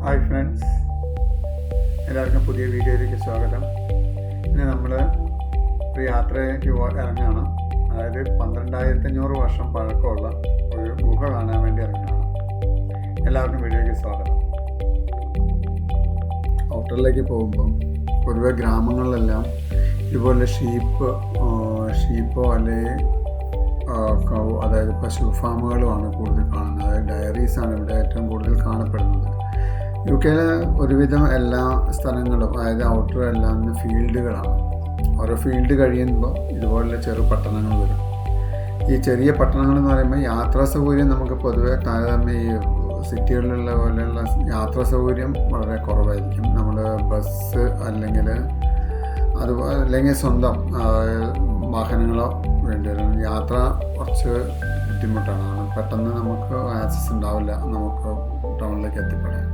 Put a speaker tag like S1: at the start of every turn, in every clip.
S1: Hi friends, എല്ലാവർക്കും പുതിയ വീഡിയോയിലേക്ക് സ്വാഗതം. ഇന്ന് നമ്മൾ ഒരു യാത്രയ്ക്ക് ഇറങ്ങുകയാണ്. അതായത് 12,500 വർഷം പഴക്കമുള്ള ഒരു ഗുഹ കാണാൻ വേണ്ടി ഇറങ്ങുകയാണ്. എല്ലാവർക്കും വീഡിയോയ്ക്ക് സ്വാഗതം. ഔട്ടറിലേക്ക് പോകുമ്പോൾ പൊതുവെ ഗ്രാമങ്ങളിലെല്ലാം ഇതുപോലെ ഷീപ്പോ അല്ലെങ്കിൽ കൗ, അതായത് പശു ഫാമുകളുമാണ് കൂടുതൽ കാണുന്നത്. അതായത് ഡയറീസാണ് ഇവിടെ ഏറ്റവും കൂടുതൽ കാണപ്പെടുന്നത്. യു കെയിലെ ഒരുവിധം എല്ലാ സ്ഥലങ്ങളും, അതായത് ഔട്ടർ എല്ലാം ഫീൽഡുകളാണ്. ഓരോ ഫീൽഡ് കഴിയുമ്പോൾ ഇതുപോലുള്ള ചെറു പട്ടണങ്ങൾ വരും. ഈ ചെറിയ പട്ടണങ്ങൾ എന്ന് പറയുമ്പോൾ യാത്രാ സൗകര്യം നമുക്ക് പൊതുവെ താരതമ്യം ഈ സിറ്റികളിലുള്ള പോലെയുള്ള യാത്രാ സൗകര്യം വളരെ കുറവായിരിക്കും. നമ്മൾ ബസ് അല്ലെങ്കിൽ സ്വന്തം വാഹനങ്ങളോ വേണ്ടി വരും. യാത്ര കുറച്ച് ബുദ്ധിമുട്ടാണ്. പെട്ടെന്ന് നമുക്ക് ആക്സസ് ഉണ്ടാവില്ല നമുക്ക് ടൗണിലേക്ക് എത്തിപ്പെടാൻ.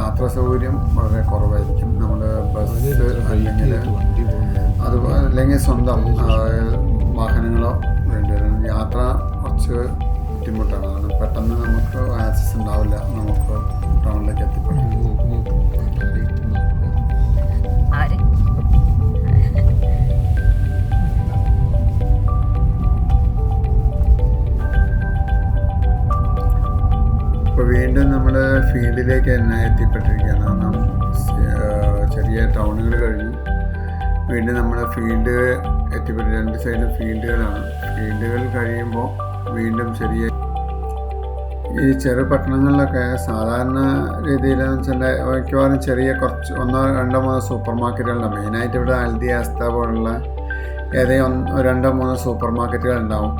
S1: യാത്രാ സൗകര്യം വളരെ കുറവായിരിക്കും. നമ്മൾ ബസ് അല്ലെങ്കിൽ സ്വന്തം വാഹനങ്ങളോ വേണ്ടി വരും. യാത്ര കുറച്ച് ബുദ്ധിമുട്ടാണ്. പെട്ടെന്ന് നമുക്ക് ആക്സസ് ഉണ്ടാവില്ല നമുക്ക് ടൗണിലേക്ക് എത്തിപ്പെടാൻ. ഇപ്പോൾ വീണ്ടും നമ്മൾ ഫീൽഡിലേക്ക് തന്നെ എത്തിപ്പെട്ടിരിക്കുകയാണ്. കാരണം ചെറിയ ടൗണുകൾ കഴിഞ്ഞു വീണ്ടും നമ്മൾ ഫീൽഡ് എത്തിപ്പെട്ട് രണ്ട് സൈഡും ഫീൽഡുകളാണ്. ഫീൽഡുകൾ കഴിയുമ്പോൾ വീണ്ടും ഈ ചെറു പട്ടണങ്ങളിലൊക്കെ സാധാരണ രീതിയിലെന്ന് വെച്ചാൽ മിക്കവാറും ചെറിയ കുറച്ച് 1-2-3 സൂപ്പർ മാർക്കറ്റുകളുണ്ടാവും. മെയിനായിട്ട് ഇവിടെ അൽദി, അസ്ത പോലുള്ള ഏതെങ്കിലും 2-3 സൂപ്പർ മാർക്കറ്റുകൾ ഉണ്ടാവും.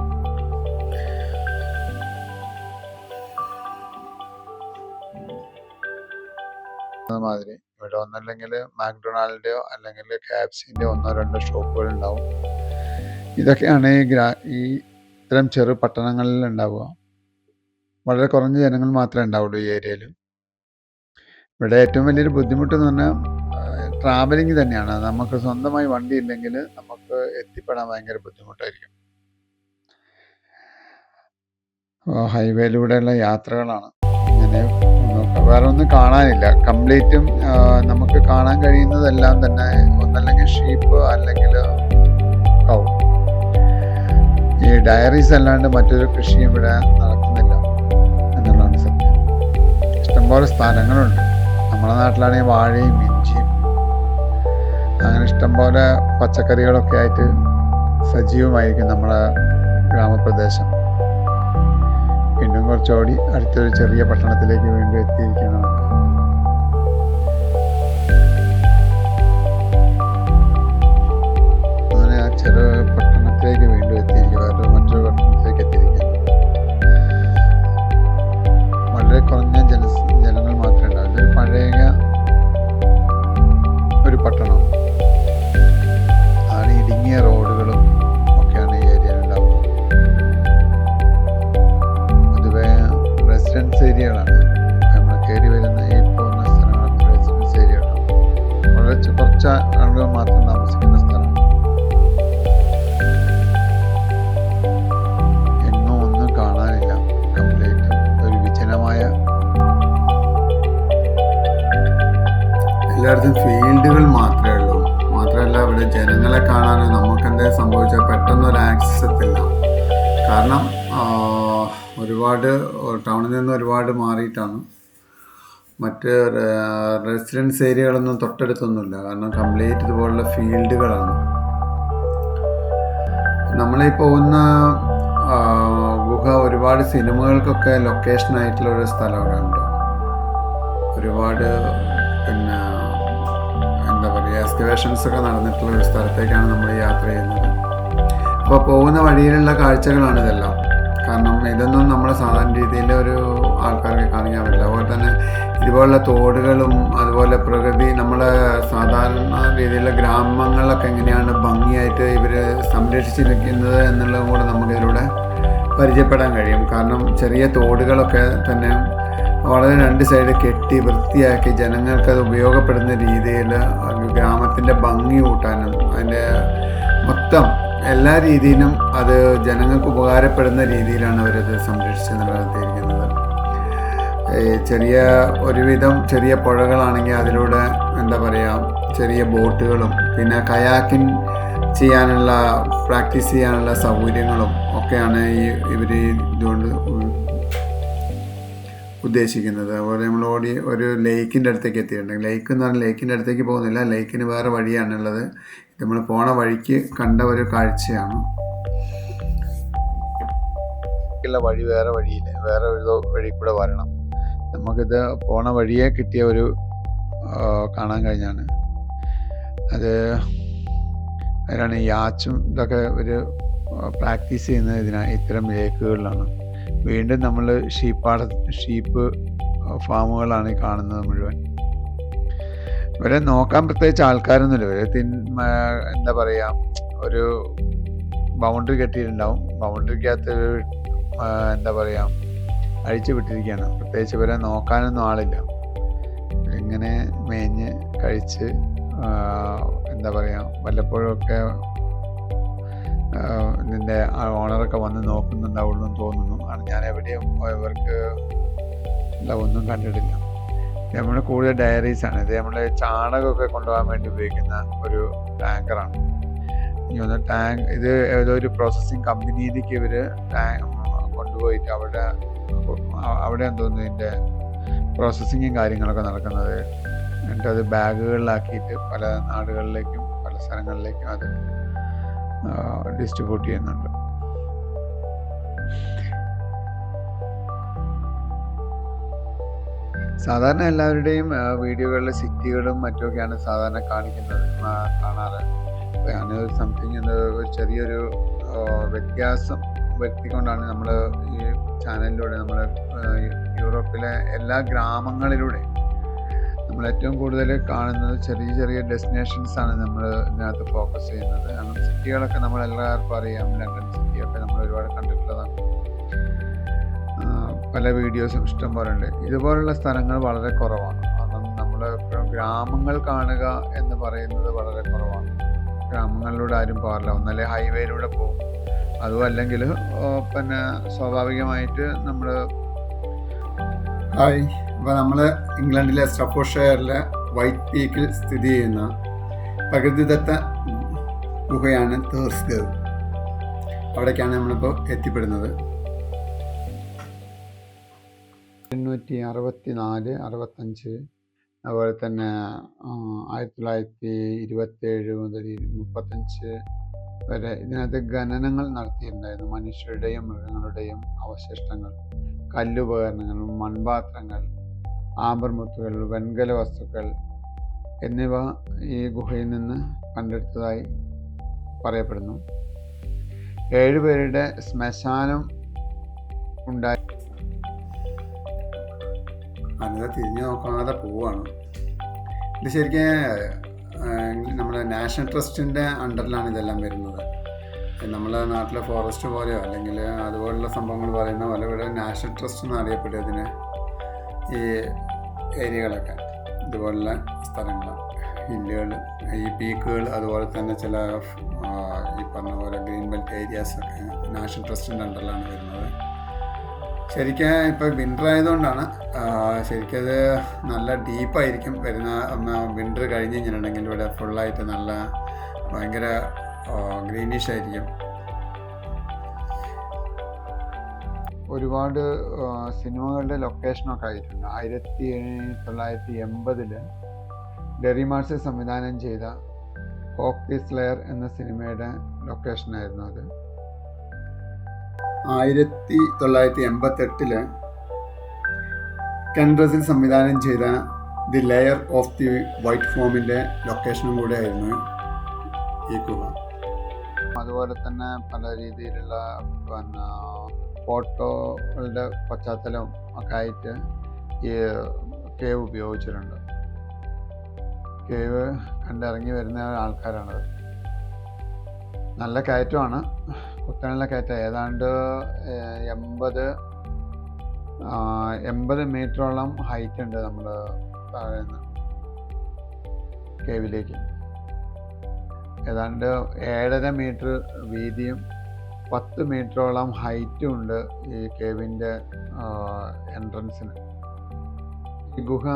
S1: മാതിരി ഇവിടെ ഒന്നല്ലെങ്കിൽ മാക്ഡൊണാൾഡിൻ്റെയോ അല്ലെങ്കിൽ KFCൻ്റെയോ 1-2 ഷോപ്പുകൾ ഉണ്ടാവും. ഇതൊക്കെയാണ് ഈ ഇത്തരം ചെറു പട്ടണങ്ങളിൽ ഉണ്ടാവുക. വളരെ കുറഞ്ഞ ജനങ്ങൾ മാത്രമേ ഉണ്ടാവുള്ളൂ ഈ ഏരിയയിൽ. ഇവിടെ ഏറ്റവും വലിയൊരു ബുദ്ധിമുട്ടെന്ന് പറഞ്ഞാൽ ട്രാവലിംഗ് തന്നെയാണ്. നമുക്ക് സ്വന്തമായി വണ്ടി ഇല്ലെങ്കിൽ നമുക്ക് എത്തിപ്പെടാൻ ഭയങ്കര ബുദ്ധിമുട്ടായിരിക്കും. ഹൈവേയിലൂടെയുള്ള യാത്രകളാണ്. ഇങ്ങനെ വേറെ ഒന്നും കാണാനില്ല. കംപ്ലീറ്റും നമുക്ക് കാണാൻ കഴിയുന്നതെല്ലാം തന്നെ ഒന്നല്ലെങ്കിൽ ഷീപ്പ് അല്ലെങ്കിൽ കൗ. ഈ ഡയറീസ് അല്ലാണ്ട് മറ്റൊരു കൃഷിയും ഇവിടെ നടക്കുന്നില്ല എന്നുള്ളതാണ് സത്യം. ഇഷ്ടംപോലെ സ്ഥലങ്ങളുണ്ട്. നമ്മുടെ നാട്ടിലാണെങ്കിൽ വാഴയും ഇഞ്ചിയും അങ്ങനെ ഇഷ്ടംപോലെ പച്ചക്കറികളൊക്കെ ആയിട്ട് സജീവമായിരിക്കും നമ്മുടെ ഗ്രാമപ്രദേശം. വീണ്ടും കുറച്ചോടി അടുത്തൊരു ചെറിയ പട്ടണത്തിലേക്ക് വീണ്ടും എത്തിയിരിക്കണം. അങ്ങനെ ആ ചെറു പട്ടണത്തിലേക്ക് വീണ്ടും എത്തിയിരിക്കുക, മറ്റൊരു പട്ടണത്തിലേക്ക് എത്തിയിരിക്കുന്നു. വളരെ കുറഞ്ഞ ജനങ്ങൾ മാത്രമേ ഉണ്ടാവും. ഇതൊരു പഴയ ഒരു പട്ടണം ആണ്. ഇടുങ്ങിയ റോഡുകളും ഒക്കെയാണ് ഈ ഏരിയയിൽ ഉണ്ടാവുക. പൊതുവെ റെസിഡൻസ് ഏരിയകളാണ്. നമ്മൾ കയറി വരുന്ന ഈ പോകുന്ന സ്ഥലങ്ങളൊക്കെ റെസിഡൻസ് ഏരിയകളാണ്. വളരെ കുറച്ച് ആളുകൾ മാത്രം താമസിക്കുന്ന സ്ഥലം. എങ്ങും ഒന്നും കാണാനില്ല. കംപ്ലീറ്റ് ഒരു വിജനമായ, എല്ലായിടത്തും ഫീൽഡുകൾ മാത്രമേ ഉള്ളൂ. മാത്രമല്ല ഇവിടെ ജനങ്ങളെ കാണാനോ നമുക്ക് എന്തെങ്കിലും സംഭവിച്ചാൽ പെട്ടെന്നൊരു ആക്സസ് എത്തില്ല. കാരണം ഒരുപാട് ടൗണിൽ നിന്ന് ഒരുപാട് മാറിയിട്ടാണ്. മറ്റ് റെസിഡൻസ് ഏരിയകളൊന്നും തൊട്ടടുത്തൊന്നുമില്ല. കാരണം കംപ്ലീറ്റ് ഇതുപോലുള്ള ഫീൽഡുകളാണ്. നമ്മളീ പോകുന്ന ഗുഹ ഒരുപാട് സിനിമകൾക്കൊക്കെ ലൊക്കേഷനായിട്ടുള്ള ഒരു സ്ഥലം അവിടെ ഉണ്ട്. ഒരുപാട് എന്താ പറയുക, എക്സ്കവേഷൻസ് ഒക്കെ നടന്നിട്ടുള്ള ഒരു സ്ഥലത്തേക്കാണ് നമ്മൾ യാത്ര ചെയ്യുന്നത്. അപ്പോൾ പോകുന്ന വഴിയിലുള്ള കാഴ്ചകളാണ് ഇതെല്ലാം. കാരണം ഇതൊന്നും നമ്മൾ സാധാരണ രീതിയിൽ ഒരു ആൾക്കാർക്ക് കാണിക്കാൻ പറ്റില്ല. അതുപോലെ തന്നെ ഇതുപോലുള്ള തോടുകളും അതുപോലെ പ്രകൃതി നമ്മളെ സാധാരണ രീതിയിലുള്ള ഗ്രാമങ്ങളിലൊക്കെ എങ്ങനെയാണ് ഭംഗിയായിട്ട് ഇവർ സംരക്ഷിച്ചിരിക്കുന്നത് എന്നുള്ളതും കൂടെ നമുക്കിതിലൂടെ പരിചയപ്പെടാൻ കഴിയും. കാരണം ചെറിയ തോടുകളൊക്കെ തന്നെ വളരെ രണ്ട് സൈഡ് കെട്ടി വൃത്തിയാക്കി ജനങ്ങൾക്കത് ഉപയോഗപ്പെടുന്ന രീതിയിൽ ഗ്രാമത്തിൻ്റെ ഭംഗി കൂട്ടാനും അതിൻ്റെ മൊത്തം മൊത്തം എല്ലാ രീതിയിലും അത് ജനങ്ങൾക്ക് ഉപകാരപ്പെടുന്ന രീതിയിലാണ് അവരത് സംരക്ഷിച്ച് നിലനിർത്തിയിരിക്കുന്നത്. ഒരുവിധം ചെറിയ പുഴകളാണെങ്കിൽ അതിലൂടെ എന്താ പറയുക, ചെറിയ ബോട്ടുകളും പിന്നെ കയാക്കിങ് പ്രാക്ടീസ് ചെയ്യാനുള്ള സൗകര്യങ്ങളും ഒക്കെയാണ് ഇവർ ഇതുകൊണ്ട് ഉദ്ദേശിക്കുന്നത്. അതുപോലെ നമ്മൾ ഒരു ലേക്കിൻ്റെ അടുത്തേക്ക് എത്തിയിട്ടുണ്ട്. ലേക്ക് എന്ന് പറഞ്ഞാൽ ലേക്കിൻ്റെ അടുത്തേക്ക് പോകുന്നില്ല, ലേക്കിന് വേറെ വഴിയാണുള്ളത്. നമ്മൾ പോണ വഴിക്ക് കണ്ട ഒരു കാഴ്ചയാണ്. വഴി വേറെ വഴിയില്ല, വേറെ ഒരു വഴി കൂടെ വരണം. നമുക്കിത് പോണ വഴിയെ കിട്ടിയ ഒരു കാണാൻ കഴിഞ്ഞാണ്. അതിലാണ് യാച്ചും ഇതൊക്കെ ഒരു പ്രാക്ടീസ് ചെയ്യുന്നത് ഇത്തരം ലേക്കുകളിലാണ്. വീണ്ടും നമ്മൾ ഷീപ്പ് ഫാമുകളാണ് ഈ കാണുന്നത് മുഴുവൻ. ഇവരെ നോക്കാൻ പ്രത്യേകിച്ച് ആൾക്കാരൊന്നുമില്ല. എന്താ പറയുക, ഒരു ബൗണ്ടറി കെട്ടിയിട്ടുണ്ടാവും. ബൗണ്ടറിക്കകത്ത് എന്താ പറയുക, അഴിച്ചു വിട്ടിരിക്കുകയാണ്. പ്രത്യേകിച്ച് ഇവരെ നോക്കാനൊന്നും ആളില്ല. ഇങ്ങനെ മേഞ്ഞ് കഴിച്ച് എന്താ പറയുക, വല്ലപ്പോഴൊക്കെ ഇതിൻ്റെ ഓണറൊക്കെ വന്ന് നോക്കുന്നുണ്ടാവുള്ളൂ എന്ന് തോന്നുന്നു. ഞാൻ എവിടെയും ഇവർക്ക് ഒന്നും കണ്ടിട്ടില്ല. നമ്മൾ കൂടുതൽ ഡയറീസാണ്. ഇത് നമ്മൾ ചാണകമൊക്കെ കൊണ്ടുപോകാൻ വേണ്ടി ഉപയോഗിക്കുന്ന ഒരു ടാങ്കറാണ്. ഇത് ഏതോ ഒരു പ്രോസസ്സിങ് കമ്പനിയിലേക്ക് ഇവർ കൊണ്ടുപോയിട്ട് അവിടെ തോന്നുന്നു ഇതിൻ്റെ പ്രോസസ്സിങ്ങും കാര്യങ്ങളൊക്കെ നടക്കുന്നത്. എന്നിട്ട് അത് ബാഗുകളിലാക്കിയിട്ട് പല നാടുകളിലേക്കും പല സ്ഥലങ്ങളിലേക്കും അത് ഡിസ്ട്രിബ്യൂട്ട് ചെയ്യുന്നുണ്ട്. സാധാരണ എല്ലാവരുടെയും വീഡിയോകളിൽ സിറ്റികളും മറ്റുമൊക്കെയാണ് സാധാരണ കാണാറ്. ഞാനൊരു ഒരു ചെറിയൊരു വ്യത്യാസം വരുത്തിക്കൊണ്ടാണ് നമ്മൾ ഈ ചാനലിലൂടെ നമ്മൾ യൂറോപ്പിലെ എല്ലാ ഗ്രാമങ്ങളിലൂടെ നമ്മൾ ഏറ്റവും കൂടുതൽ കാണുന്നത് ചെറിയ ചെറിയ ഡെസ്റ്റിനേഷൻസാണ് നമ്മൾ ഇതിനകത്ത് ഫോക്കസ് ചെയ്യുന്നത്. കാരണം സിറ്റികളൊക്കെ നമ്മളെല്ലാവർക്കും അറിയാം. ലണ്ടൻ സിറ്റിയൊക്കെ നമ്മൾ ഒരുപാട് കണ്ടിട്ടുള്ളതാണ്. പല വീഡിയോസും ഇഷ്ടം പോലെ ഉണ്ട്. ഇതുപോലുള്ള സ്ഥലങ്ങൾ വളരെ കുറവാണ്. കാരണം നമ്മൾ ഗ്രാമങ്ങൾ കാണുക എന്ന് പറയുന്നത് വളരെ കുറവാണ്. ഗ്രാമങ്ങളിലൂടെ ആരും പോകാറില്ല. ഒന്നല്ലേ ഹൈവേയിലൂടെ പോകും, അതും അല്ലെങ്കിൽ പിന്നെ സ്വാഭാവികമായിട്ട് നമ്മൾ അപ്പോൾ നമ്മൾ ഇംഗ്ലണ്ടിലെ സ്റ്റഫോർഡ്ഷയറിലെ വൈറ്റ് പീക്കിൽ സ്ഥിതി ചെയ്യുന്ന പ്രകൃതിദത്ത ഗുഹയാണ് തേഴ്സ് കേവ്. അവിടേക്കാണ് നമ്മളിപ്പോൾ എത്തിപ്പെടുന്നത്. 1864, 65, അതുപോലെ തന്നെ 1927 മുതൽ 35 വരെ ഇതിനകത്ത് ഖനനങ്ങൾ നടത്തിയിട്ടുണ്ടായിരുന്നു. മനുഷ്യരുടെയും മൃഗങ്ങളുടെയും അവശിഷ്ടങ്ങൾ, കല്ലുപകരണങ്ങൾ, മൺപാത്രങ്ങൾ, ആമ്പർമുത്തുകൾ, വെൺകല വസ്തുക്കൾ എന്നിവ ഈ ഗുഹയിൽ നിന്ന് കണ്ടെടുത്തതായി പറയപ്പെടുന്നു. 7 പേരുടെ ശ്മശാനം ഉണ്ടായി. അനിത തിരിഞ്ഞു നോക്കാതെ പോവാണ്. ഇത് ശരിക്കും നമ്മുടെ നാഷണൽ ട്രസ്റ്റിൻ്റെ അണ്ടറിലാണ് ഇതെല്ലാം വരുന്നത്. നമ്മളെ നാട്ടിലെ ഫോറസ്റ്റ് പോലെയോ അല്ലെങ്കിൽ അതുപോലുള്ള സംഭവങ്ങൾ പറയുന്ന പോലെ ഇവിടെ നാഷണൽ ട്രസ്റ്റ് എന്ന് അറിയപ്പെട്ടതിന് ഈ ഏരിയകളൊക്കെ, ഇതുപോലുള്ള സ്ഥലങ്ങൾ, ഹില്ലുകൾ, ഈ പീക്കുകൾ, അതുപോലെ തന്നെ ചില ഈ പറഞ്ഞ പോലെ ഗ്രീൻ ബെൽറ്റ് ഏരിയാസൊക്കെ നാഷണൽ ട്രസ്റ്റിൻ്റെ അണ്ടറിലാണ് വരുന്നത്. ശരിക്കും ഇപ്പോൾ വിൻ്റർ ആയതുകൊണ്ടാണ് ശരിക്കത് നല്ല ഡീപ്പായിരിക്കും വരുന്ന. വിൻ്റർ കഴിഞ്ഞ് കഴിഞ്ഞിട്ടുണ്ടെങ്കിൽ ഇവിടെ ഫുള്ളായിട്ട് നല്ല ഭയങ്കര ഗ്രീനിഷ് ആയിരിക്കും. ഒരുപാട് സിനിമകളുടെ ലൊക്കേഷനൊക്കെ ആയിട്ടുണ്ട്. 1980 ഡെറി മാർഷൽ സംവിധാനം ചെയ്ത ഹോക്ക് ദി സ്ലെയർ എന്ന സിനിമയുടെ ലൊക്കേഷനായിരുന്നു അത്. 1988 കെൻ റസിൽ സംവിധാനം ചെയ്ത the lair of the white ഫോമിൻ്റെ ലൊക്കേഷനും കൂടെ ആയിരുന്നു ഈ ഗുഹ. അതുപോലെ തന്നെ പല രീതിയിലുള്ള പിന്നെ ഫോട്ടോകളുടെ പശ്ചാത്തലവും ഒക്കെ ആയിട്ട് ഈ കേവ് ഉപയോഗിച്ചിട്ടുണ്ട്. കേവ് കണ്ടിറങ്ങി വരുന്ന ആൾക്കാരാണത്. നല്ല കയറ്റമാണ്, കുത്തനുള്ള കയറ്റം. ഏതാണ്ട് 80 മീറ്ററോളം ഹൈറ്റ് ഉണ്ട് നമ്മൾ താഴെ നിന്ന് കേവിലേക്ക്. ഏതാണ്ട് 7.5 മീറ്റർ വീതിയും 10 മീറ്ററോളം ഹൈറ്റും ഉണ്ട് ഈ കേവിൻ്റെ എൻട്രൻസിന്. ഈ ഗുഹ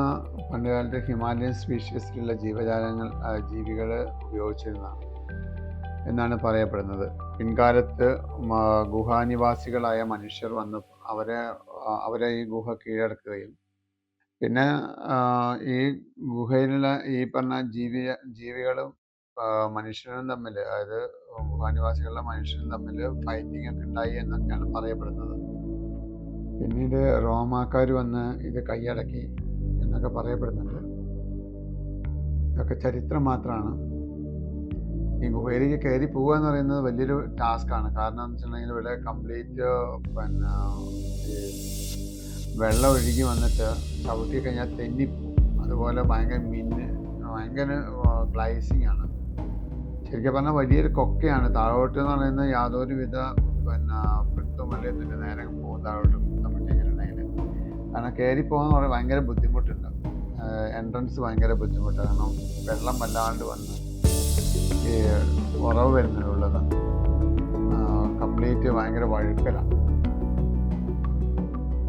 S1: പണ്ടുകാലത്ത് ഹിമാലയൻ സ്പീഷീസിലുള്ള ജീവികൾ ഉപയോഗിച്ചിരുന്നതാണ് എന്നാണ് പറയപ്പെടുന്നത്. പിൻകാലത്ത് ഗുഹാനിവാസികളായ മനുഷ്യർ വന്ന് അവരെ ഈ ഗുഹ കീഴടക്കുകയും പിന്നെ ഈ ഗുഹയിലുള്ള ഈ പറഞ്ഞ ജീവികളും മനുഷ്യരും തമ്മിൽ, അതായത് ഗുഹാനിവാസികളുടെ മനുഷ്യരും തമ്മിൽ ഫൈറ്റിംഗ് ഒക്കെ ഉണ്ടായി എന്നൊക്കെയാണ് പറയപ്പെടുന്നത്. പിന്നീട് റോമാക്കാർ വന്ന് ഇത് കൈയടക്കി എന്നൊക്കെ പറയപ്പെടുന്നുണ്ട്. ഇതൊക്കെ ചരിത്രം മാത്രമാണ്. ഈ ഗുഹയിലേക്ക് കയറി പോവുക എന്ന് പറയുന്നത് വലിയൊരു ടാസ്ക്കാണ്. കാരണം എന്ന് വെച്ചിട്ടുണ്ടെങ്കിൽ ഇവിടെ കംപ്ലീറ്റ് പിന്നെ ഈ വെള്ളം ഒഴുകി വന്നിട്ട് ചവിട്ടി കഴിഞ്ഞാൽ തെന്നിപ്പോവും. അതുപോലെ ഭയങ്കര ഗ്ലൈസിങ് ആണ്. ശരിക്കും പറഞ്ഞാൽ വലിയൊരു കൊക്കയാണ്. താഴോട്ട് എന്ന് പറയുന്നത് യാതൊരുവിധ പിടുത്തമല്ലേ നേരെ പോകും താഴോട്ട് പറ്റിയിട്ടുണ്ടെങ്കിൽ. കാരണം കയറി പോകാന്ന് പറയുന്നത് ഭയങ്കര ബുദ്ധിമുട്ടുണ്ട്. എൻട്രൻസ് ഭയങ്കര ബുദ്ധിമുട്ടാണ്. കാരണം വെള്ളം വല്ലാണ്ട് വന്ന് ഈ ഉറവ് വരുന്നതിനുള്ളത് കംപ്ലീറ്റ് ഭയങ്കര വഴുക്കലാണ്.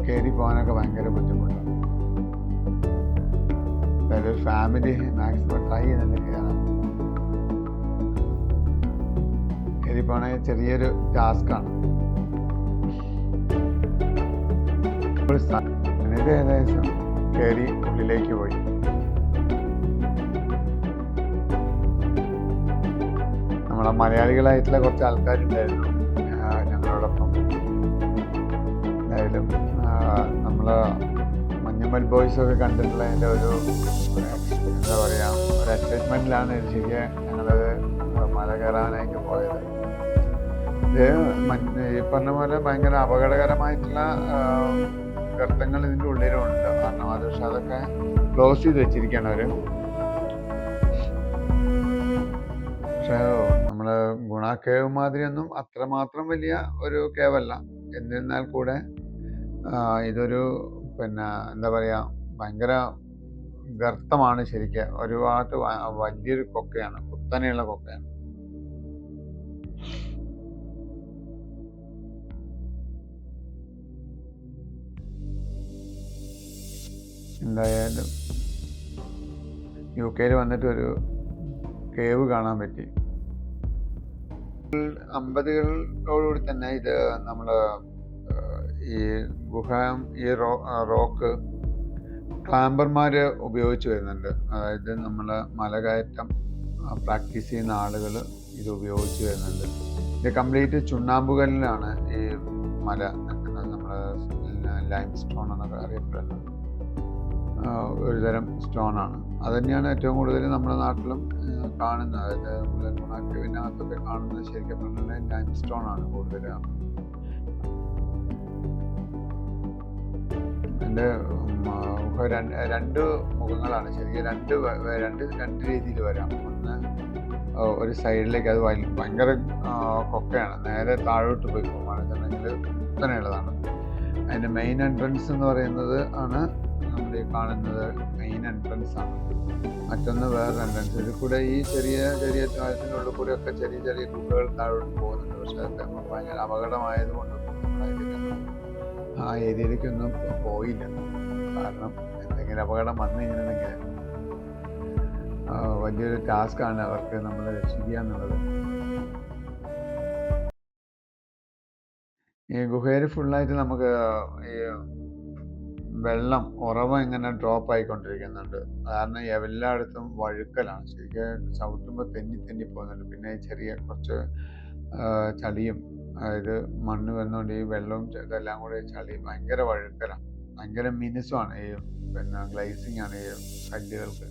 S1: കയറി പോകാനൊക്കെ ഭയങ്കര ബുദ്ധിമുട്ടാണ്. അതായത് ഒരു ഫാമിലി മാക്സിമം ട്രൈ ചെയ്യുന്നുണ്ട് കയറാൻ. കയറി പോകണ ചെറിയൊരു ടാസ്ക്കാണ്. ഇത് ഏകദേശം കയറി ഉള്ളിലേക്ക് പോയി. നമ്മളെ മലയാളികളായിട്ടുള്ള കുറച്ച് ആൾക്കാരുണ്ടായിരുന്നു ഞങ്ങളോടൊപ്പം. എന്തായാലും നമ്മൾ മഞ്ഞുമൽ ബോയ്സൊക്കെ കണ്ടിട്ടുള്ളതിൻ്റെ ഒരു എന്താ പറയുക, ഒരു എക്സൈറ്റ്മെൻറ്റിലാണ് ശരിക്കും ഞങ്ങളത് മല കയറാനായിട്ട് പോയത്. ഇത് ഈ പറഞ്ഞ പോലെ ഭയങ്കര അപകടകരമായിട്ടുള്ള ഗർത്തങ്ങൾ ഇതിൻ്റെ ഉള്ളിലുണ്ട്. കാരണം അത് പക്ഷെ അതൊക്കെ ക്ലോസ് ചെയ്ത് വെച്ചിരിക്കുകയാണ് അവർ. പക്ഷേ നമ്മൾ ഗുണ കേവ് മാതിരിയൊന്നും അത്രമാത്രം വലിയ ഒരു കേവല്ല. എന്നിരുന്നാൽ കൂടെ ഇതൊരു എന്താ പറയുക, ഭയങ്കര ഗർത്തമാണ് ശരിക്കും. ഒരു ഭാഗത്ത് വലിയൊരു കൊക്കയാണ്, കുത്തനെയുള്ള കൊക്കയാണ്. എന്തായാലും UK വന്നിട്ട് ഒരു കേവ് കാണാൻ പറ്റി. 50കളോടുകൂടി തന്നെ ഇത് നമ്മൾ ഈ ഗുഹ, ഈ റോക്ക് ക്ലാമ്പർമാർ ഉപയോഗിച്ച് വരുന്നുണ്ട്. അതായത് നമ്മൾ മലകയറ്റം പ്രാക്ടീസ് ചെയ്യുന്ന ആളുകൾ ഇത് ഉപയോഗിച്ച് വരുന്നുണ്ട്. ഇത് കംപ്ലീറ്റ് ചുണ്ണാമ്പുകല്ലിലാണ് ഈ മല നിൽക്കുന്നത്. നമ്മൾ ലൈം സ്റ്റോൺ എന്നൊക്കെ അറിയപ്പെടുന്നത് ഒരുതരം സ്റ്റോണാണ്. അത് തന്നെയാണ് ഏറ്റവും കൂടുതൽ നമ്മുടെ നാട്ടിലും കാണുന്നത്. അതായത് നമ്മൾ ഗുണാക്കേവിനകത്തൊക്കെ കാണുന്നത് ശരിക്കും പറഞ്ഞാൽ ലൈം സ്റ്റോൺ ആണ് കൂടുതൽ. എൻ്റെ രണ്ട് മുഖങ്ങളാണ് ശരിക്കും. രണ്ട് രീതിയിൽ വരാം. ഒന്ന് ഒരു സൈഡിലേക്ക് അത് ഭയങ്കര കൊക്കയാണ്, നേരെ താഴോട്ട് പോയി പോകുകയാണെന്നുണ്ടെങ്കിൽ കുത്തനെയുള്ളതാണ്. അതിൻ്റെ മെയിൻ എൻട്രൻസ് എന്ന് പറയുന്നത് ആണ് നമ്മൾ ഈ കാണുന്നത് മെയിൻ എൻട്രൻസ് ആണ്. മറ്റൊന്ന് വേറെ എൻട്രൻസ്. ഇതിൽ കൂടെ ഈ ചെറിയ താഴത്തിനുള്ളിൽ കൂടെ ഒക്കെ ചെറിയ ഗുഹകൾ താഴോട്ട് പോകുന്നുണ്ട്. പക്ഷേ അതൊക്കെ നമ്മൾ ഭയങ്കര അപകടമായതുകൊണ്ട് ആ ഏരിയയിലേക്കൊന്നും പോയില്ല. കാരണം എന്തെങ്കിലും അപകടം വന്നു കഴിഞ്ഞിട്ടുണ്ടെങ്കിൽ വലിയൊരു ടാസ്ക്കാണ് അവർക്ക് നമ്മളെ രക്ഷിക്കുക എന്നുള്ളത്. ഈ ഗുഹയിൽ ഫുള്ളായിട്ട് നമുക്ക് ഈ വെള്ളം ഉറവ ഇങ്ങനെ ഡ്രോപ്പ് ആയിക്കൊണ്ടിരിക്കുന്നുണ്ട്. കാരണം എല്ലായിടത്തും വഴുക്കലാണ്. ശരിക്കും ചവിട്ടുമ്പോൾ തെന്നി പോകുന്നുണ്ട്. പിന്നെ ചെറിയ കുറച്ച് ചളിയും, അതായത് മണ്ണ് വന്നുകൊണ്ട് ഈ വെള്ളവും ഇതെല്ലാം കൂടെ ചളി ഭയങ്കര വഴുക്കലാണ്. ഭയങ്കര മിനുസമാണ് ഈ ഗ്ലൈസിങ് ആണ് ഈ കല്ലുകൾക്ക്.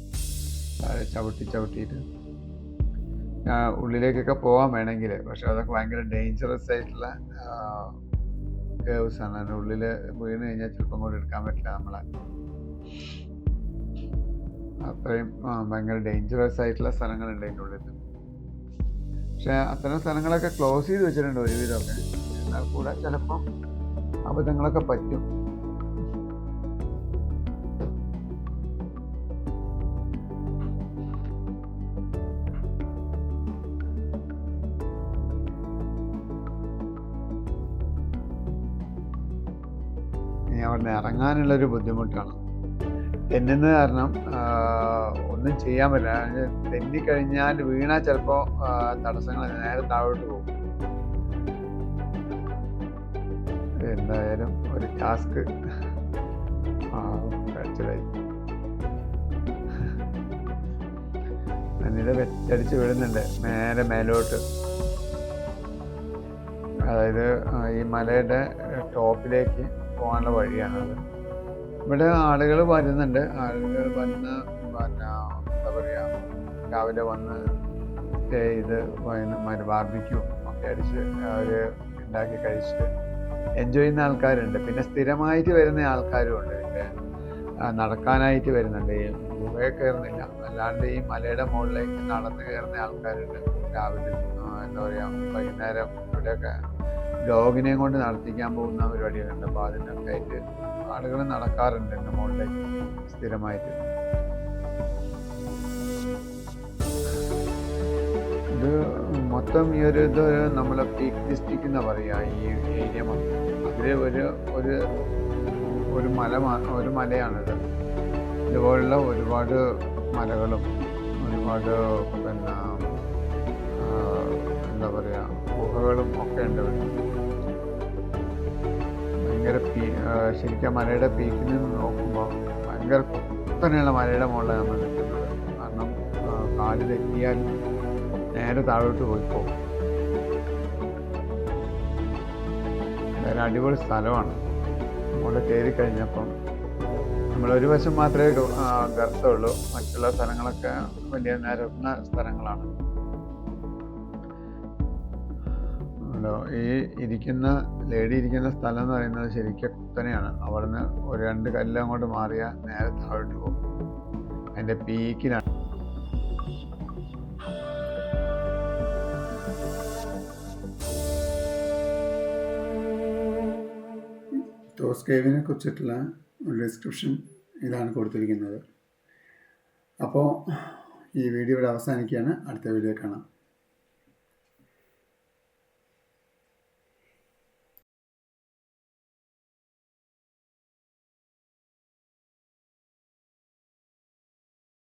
S1: ചവിട്ടിയിട്ട് ഉള്ളിലേക്കൊക്കെ പോകാൻ വേണമെങ്കിൽ, പക്ഷെ അതൊക്കെ ഭയങ്കര ഡേഞ്ചറസ് ആയിട്ടുള്ള കേവ്സ് ആണ്. അതിൻ്റെ ഉള്ളിൽ വീണ് കഴിഞ്ഞാൽ ചിലപ്പം കൂടെ എടുക്കാൻ പറ്റില്ല നമ്മളെ. അത്രയും ഭയങ്കര ഡേഞ്ചറസ് ആയിട്ടുള്ള സ്ഥലങ്ങളുണ്ട് അതിൻ്റെ ഉള്ളിൽ. പക്ഷെ അത്തരം സ്ഥലങ്ങളൊക്കെ ക്ലോസ് ചെയ്ത് വെച്ചിട്ടുണ്ട് ഒരുവിധമൊക്കെ. എന്നാൽ കൂടെ ചിലപ്പം അബദ്ധങ്ങളൊക്കെ പറ്റും. ഇനി അവിടുന്ന് ഇറങ്ങാനുള്ളൊരു ബുദ്ധിമുട്ടാണ്. തെന്നുന്നത് കാരണം ഒന്നും ചെയ്യാൻ പറ്റില്ല. തെന്നിക്കഴിഞ്ഞാൽ വീണാൽ ചിലപ്പോൾ തടസ്സങ്ങൾ നേരെ താഴോട്ട് പോകും. എന്തായാലും ഒരു ടാസ്ക് കഴിച്ചതായി. എന്നിട്ട് വെച്ചടിച്ച് വിടുന്നുണ്ട് നേരെ മേലോട്ട്. അതായത് ഈ മലയുടെ ടോപ്പിലേക്ക് പോകാനുള്ള വഴിയാണത്. ഇവിടെ ആളുകൾ വരുന്നുണ്ട്. ആളുകൾ വന്ന് എന്താ പറയുക, രാവിലെ വന്ന് സ്റ്റേ ചെയ്ത് ബാർബിക്യൂ ഒക്കെ അടിച്ച് അവർ ഉണ്ടാക്കി കഴിച്ച് എൻജോയ് ചെയ്യുന്ന ആൾക്കാരുണ്ട്. പിന്നെ സ്ഥിരമായിട്ട് വരുന്ന ആൾക്കാരും ഉണ്ട്. പിന്നെ നടക്കാനായിട്ട് വരുന്നുണ്ട്. ഈ ഗുഹയെ കയറുന്നില്ല, അല്ലാണ്ട് ഈ മലയുടെ മുകളിലേക്ക് നടന്ന് കയറുന്ന ആൾക്കാരുണ്ട്. രാവിലെ എന്താ പറയുക, വൈകുന്നേരം ഇവിടെയൊക്കെ ഡോഗിനെയും കൊണ്ട് നടത്തിക്കാൻ പോകുന്ന പരിപാടികളുണ്ട്. അപ്പോൾ അതിനൊക്കെ ആയിട്ട് ആളുകൾ നടക്കാറുണ്ട് എൻ്റെ മുകളിലേക്ക് സ്ഥിരമായിട്ട്. ഇത് മൊത്തം ഈ ഒരു ഇത് നമ്മളെ പീക്ക് ഡിസ്ട്രിക്റ്റ് എന്നാ പറയുക ഈ ഏരിയ മൊത്തം. അതിൽ ഒരു മലയാണിത്. ഇതുപോലുള്ള ഒരുപാട് മലകളും ഒരുപാട് പിന്നെ എന്താ പറയുക ഗുഹകളും ഒക്കെ ഉണ്ട് ഇവിടെ. ഭയങ്കര ശരിക്കും മലയുടെ പീക്കിൽ നിന്ന് നോക്കുമ്പോൾ ഭയങ്കര കുത്തനെയുള്ള മലയുടെ മുകളിലാണ് നമ്മൾ നിൽക്കുന്നത്. കാരണം കാല് തെറ്റിയാൽ നേരെ താഴോട്ട് പോയിപ്പോകും. വളരെ അടിപൊളി സ്ഥലമാണ്. അങ്ങോട്ട് കയറി കഴിഞ്ഞപ്പം നമ്മളൊരു വശം മാത്രമേ ഗർത്തമുള്ളൂ, മറ്റുള്ള സ്ഥലങ്ങളൊക്കെ വലിയ നിരന്ന സ്ഥലങ്ങളാണ്. ഈ ലേഡി ഇരിക്കുന്ന സ്ഥലം എന്ന് പറയുന്നത് ശരിക്കും കുത്തനെയാണ്. അവിടുന്ന് ഒരു 2 കല്ല് അങ്ങോട്ട് മാറിയാൽ നേരെ താഴോട്ട് പോകും. അതിൻ്റെ പീക്കിലാണ്. ടോസ് കേവിനെ കുറിച്ചിട്ടുള്ള ഒരു ഡിസ്ക്രിപ്ഷൻ ഇതാണ് കൊടുത്തിരിക്കുന്നത്. അപ്പോൾ ഈ വീഡിയോ ഇവിടെ അവസാനിക്കുകയാണ്. അടുത്ത വീഡിയോ കാണാം.